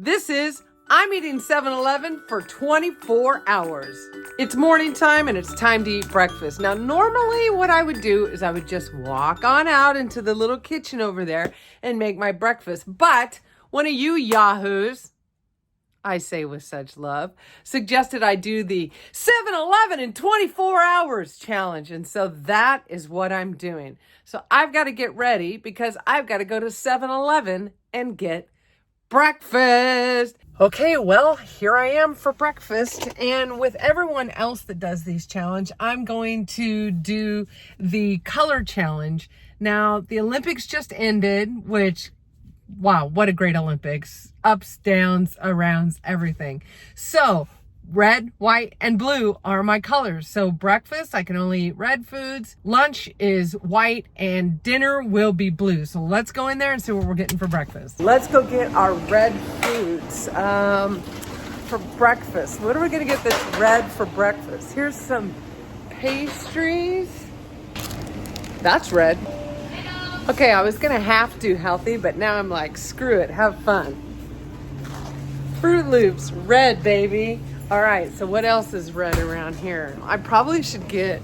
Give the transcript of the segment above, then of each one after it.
I'm eating 7-Eleven for 24 hours. It's morning time and it's time to eat breakfast. Now, normally what I would do is I would just walk on out into the little kitchen over there and make my breakfast. But one of you yahoos, I say with such love, suggested I do the 7-Eleven in 24 hours challenge. And so that is what I'm doing. So I've got to get ready because I've got to go to 7-Eleven and get breakfast. Okay, well, here I am for breakfast. And with everyone else that does these challenge, I'm going to do the color challenge. Now, the Olympics just ended, which, wow, what a great Olympics. Ups, downs, arounds, everything. So red, white, and blue are my colors. So breakfast, I can only eat red foods. Lunch is white and dinner will be blue. So let's go in there and see what we're getting for breakfast. Let's go get our red foods for breakfast. What are we gonna get that's red for breakfast? Here's some pastries. That's red. Okay, I was gonna have to do healthy, but now I'm like, screw it, have fun. Fruit Loops, red, baby. All right, so what else is red around here? I probably should get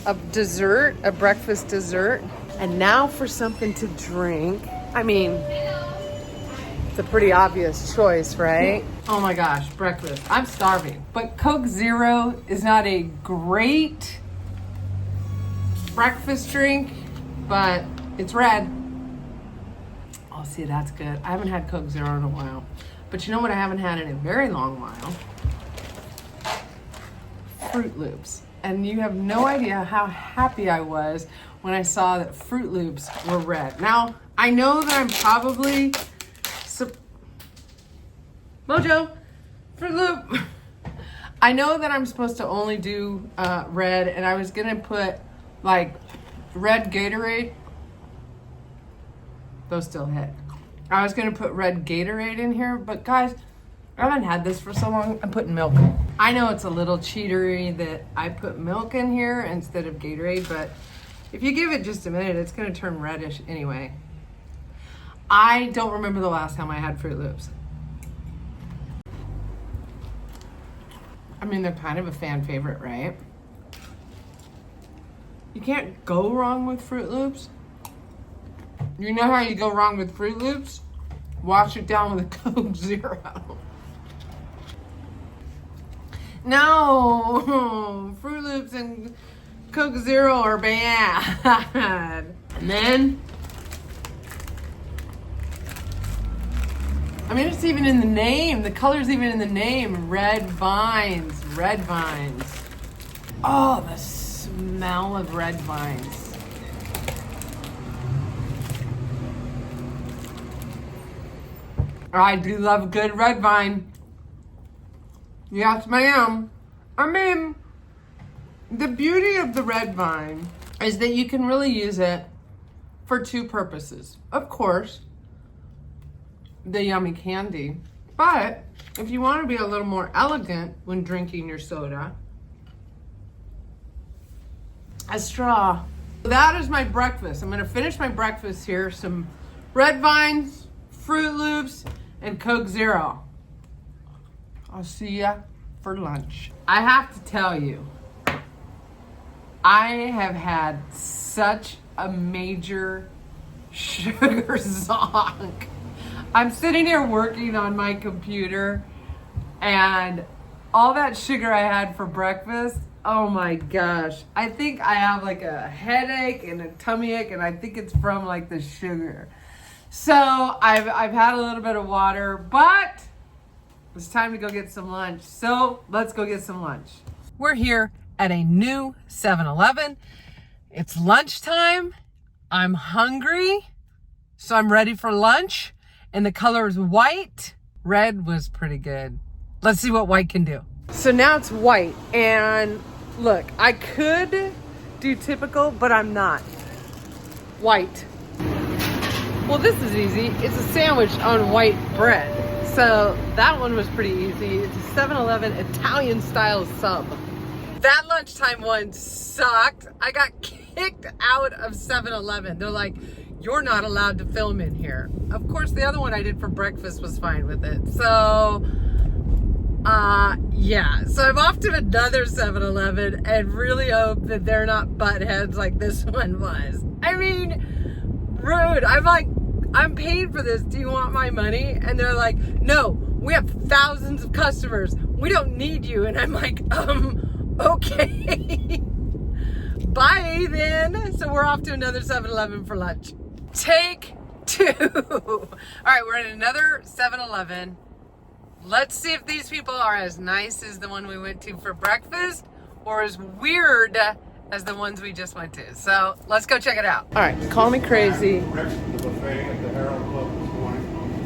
a dessert, a breakfast dessert. And now for something to drink. I mean, it's a pretty obvious choice, right? Oh my gosh, breakfast. I'm starving. But Coke Zero is not a great breakfast drink, but it's red. Oh, see, that's good. I haven't had Coke Zero in a while. But you know what I haven't had in a very long while? Fruit Loops. And you have no idea how happy I was when I saw that Fruit Loops were red. Now, I know that I'm probably... Mojo! Fruit Loop! I know that I'm supposed to only do red, and I was gonna put like red Gatorade. Those still hit. I was gonna put red Gatorade in here, but guys, I haven't had this for so long, I'm putting milk. I know it's a little cheatery that I put milk in here instead of Gatorade, but if you give it just a minute, it's gonna turn reddish anyway. I don't remember the last time I had Fruit Loops. I mean, they're kind of a fan favorite, right? You can't go wrong with Fruit Loops. You know how you go wrong with Fruit Loops? Wash it down with a Coke Zero. No, Fruit Loops and Coke Zero are bad. And then, I mean, it's even in the name. The color's even in the name. Red vines, red vines. Oh, the smell of red vines. I do love a good red vine. Yes, ma'am. I mean, the beauty of the red vine is that you can really use it for two purposes. Of course, the yummy candy. But if you want to be a little more elegant when drinking your soda, a straw. That is my breakfast. I'm going to finish my breakfast here. Some red vines, Fruit Loops, and Coke Zero. I'll see ya for lunch. I have to tell you, I have had such a major sugar zonk. I'm sitting here working on my computer and all that sugar I had for breakfast, oh my gosh. I think I have like a headache and a tummy ache, and I think it's from like the sugar. So I've had a little bit of water, but it's time to go get some lunch. So let's go get some lunch. We're here at a new 7-Eleven. It's lunchtime. I'm hungry, so I'm ready for lunch. And the color is white. Red was pretty good. Let's see what white can do. So now it's white, and look, I could do typical, but I'm not. White. Well, this is easy. It's a sandwich on white bread. So that one was pretty easy. It's a 7-Eleven Italian style sub. That lunchtime one sucked. I got kicked out of 7-Eleven. They're like, you're not allowed to film in here. Of course, the other one I did for breakfast was fine with it. So, yeah. So I'm off to another 7-Eleven and really hope that they're not butt heads like this one was. I mean, rude. I'm like, I'm paid for this. Do you want my money? And they're like, no, we have thousands of customers. We don't need you. And I'm like, okay. Bye then. So we're off to another 7-Eleven for lunch. Take 2. All right, we're at another 7-Eleven. Let's see if these people are as nice as the one we went to for breakfast or as weird as the ones we just went to. So let's go check it out. All right, call me crazy.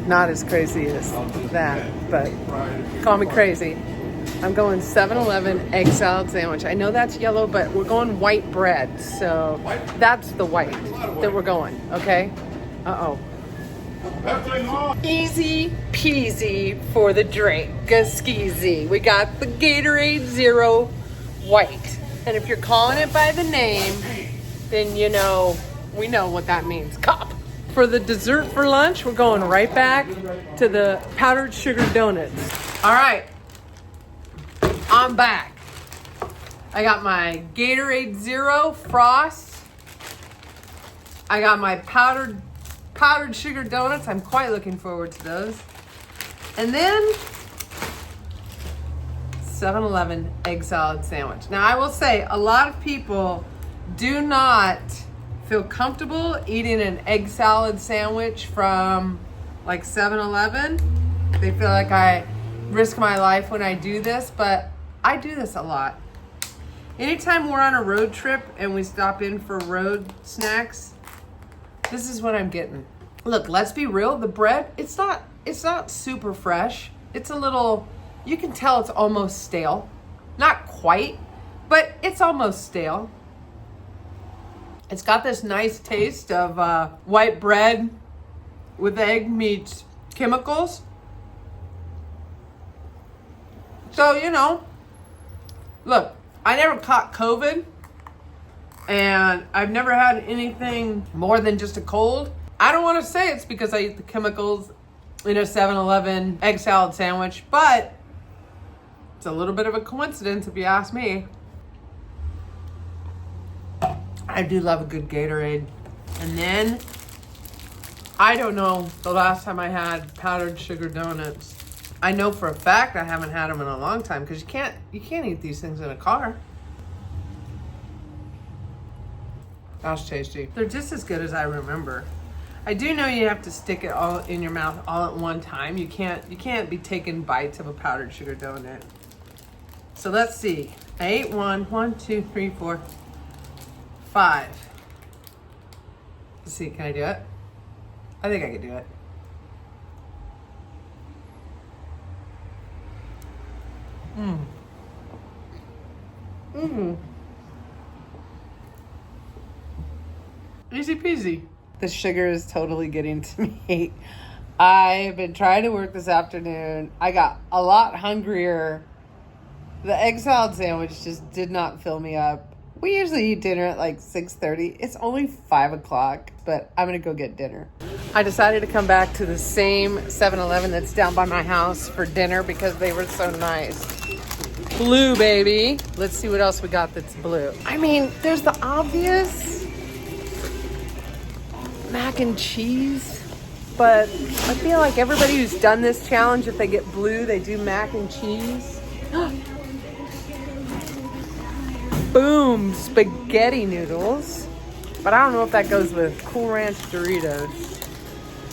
Not as crazy as that, but call me crazy. I'm going 7-Eleven egg salad sandwich. I know that's yellow, but we're going white bread. So that's the white that we're going, okay? Uh-oh. Easy peasy for the drink. Skeezy. We got the Gatorade Zero White. And if you're calling it by the name, then you know, we know what that means. Cop. For the dessert for lunch, we're going right back to the powdered sugar donuts. All right. I'm back. I got my Gatorade Zero Frost. I got my powdered sugar donuts. I'm quite looking forward to those. And then 7-Eleven egg salad sandwich. Now I will say a lot of people do not feel comfortable eating an egg salad sandwich from like 7-Eleven. They feel like I risk my life when I do this, but I do this a lot. Anytime we're on a road trip and we stop in for road snacks, this is what I'm getting. Look, let's be real. The bread, it's not super fresh. It's a little, you can tell it's almost stale. Not quite, but it's almost stale. It's got this nice taste of white bread with egg meets chemicals. So, you know, look, I never caught COVID, and I've never had anything more than just a cold. I don't want to say it's because I eat the chemicals in a 7-Eleven egg salad sandwich, but it's a little bit of a coincidence if you ask me. I do love a good Gatorade. And then, I don't know the last time I had powdered sugar donuts. I know for a fact I haven't had them in a long time because you can't eat these things in a car. That's tasty. They're just as good as I remember. I do know you have to stick it all in your mouth all at one time. You can't be taking bites of a powdered sugar donut. So let's see. I ate one, 2, 3, 4, 5. Let's see, can I do it? I think I can do it. Easy peasy. The sugar is totally getting to me. I've been trying to work this afternoon. I got a lot hungrier. The egg salad sandwich just did not fill me up. We usually eat dinner at like 6:30. It's only 5 o'clock, but I'm gonna go get dinner. I decided to come back to the same 7-Eleven that's down by my house for dinner because they were so nice. Blue, baby. Let's see what else we got that's blue. I mean, there's the obvious mac and cheese, but I feel like everybody who's done this challenge, if they get blue, they do mac and cheese. Boom, spaghetti noodles. But I don't know if that goes with Cool Ranch Doritos.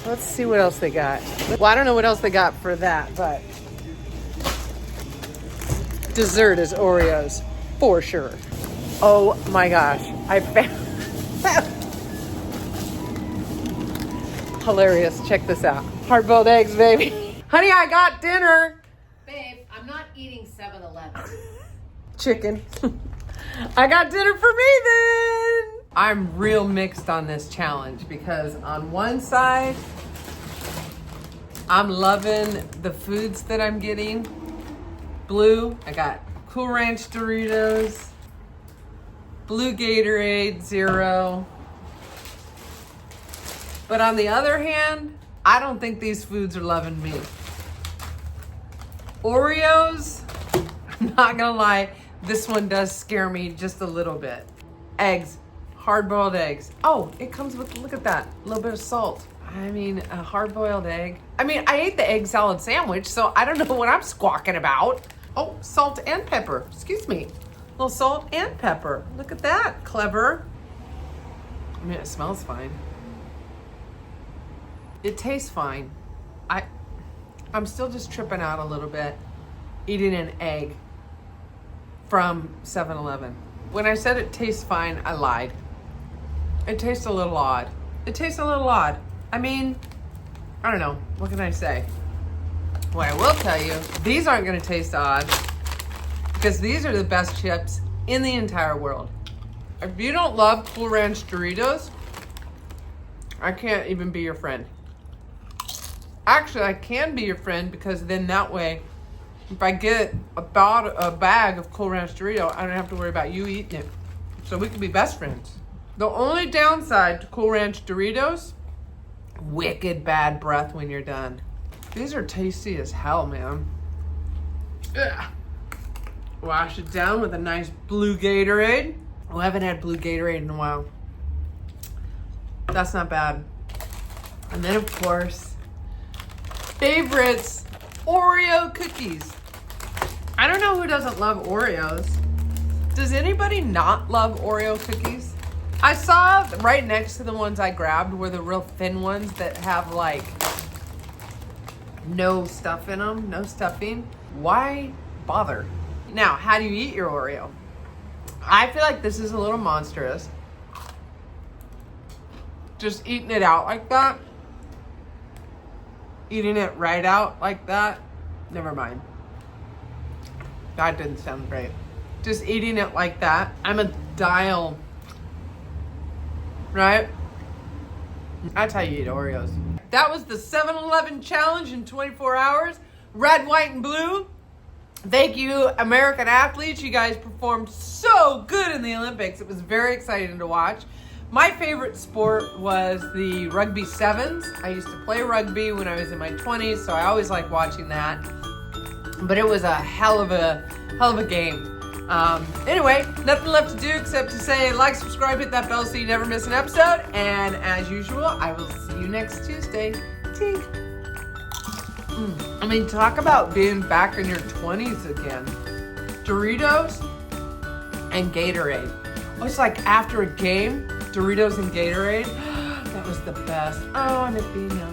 Let's see what else they got. Well, I don't know what else they got for that, but dessert is Oreos, for sure. Oh my gosh, I found hilarious. Check this out. Hard-boiled eggs, baby. Honey, I got dinner. Babe, I'm not eating 7-Eleven. Chicken. I got dinner for me then. I'm real mixed on this challenge because on one side, I'm loving the foods that I'm getting. Blue, I got Cool Ranch Doritos, blue Gatorade Zero, But on the other hand, I don't think these foods are loving me. Oreos, I'm not gonna lie, this one does scare me just a little bit. Eggs, hard-boiled eggs. Oh, it comes with, look at that, a little bit of salt. I mean, a hard-boiled egg. I mean, I ate the egg salad sandwich, so I don't know what I'm squawking about. Oh, salt and pepper, excuse me. A little salt and pepper. Look at that, clever. I mean, it smells fine. It tastes fine. I'm still just tripping out a little bit eating an egg from 7-Eleven. When I said it tastes fine, I lied. It tastes a little odd. It tastes a little odd. I mean, I don't know. What can I say? What I will tell you, these aren't gonna taste odd because these are the best chips in the entire world. If you don't love Cool Ranch Doritos, I can't even be your friend. Actually, I can be your friend because then that way, if I get a bag of Cool Ranch Dorito, I don't have to worry about you eating it. So we can be best friends. The only downside to Cool Ranch Doritos, wicked bad breath when you're done. These are tasty as hell, man. Ugh. Wash it down with a nice blue Gatorade. Oh, I haven't had blue Gatorade in a while. That's not bad. And then, of course, favorites, Oreo cookies. I don't know who doesn't love Oreos. Does anybody not love Oreo cookies? I saw right next to the ones I grabbed were the real thin ones that have like no stuff in them, no stuffing. Why bother? Now, how do you eat your Oreo? I feel like this is a little monstrous. Just eating it out like that. Eating it right out like that. Never mind. That didn't sound great. Just eating it like that. I'm a dial. Right? That's how you eat Oreos. That was the 7-Eleven challenge in 24 hours. Red, white, and blue. Thank you, American athletes. You guys performed so good in the Olympics. It was very exciting to watch. My favorite sport was the rugby sevens. I used to play rugby when I was in my 20s, so I always liked watching that. But it was a hell of a game. Anyway, nothing left to do except to say like, subscribe, hit that bell so you never miss an episode. And as usual, I will see you next Tuesday. Tink. I mean, talk about being back in your 20s again. Doritos and Gatorade. Oh, it's like after a game, Doritos and Gatorade. That was the best. Oh, I'm a female.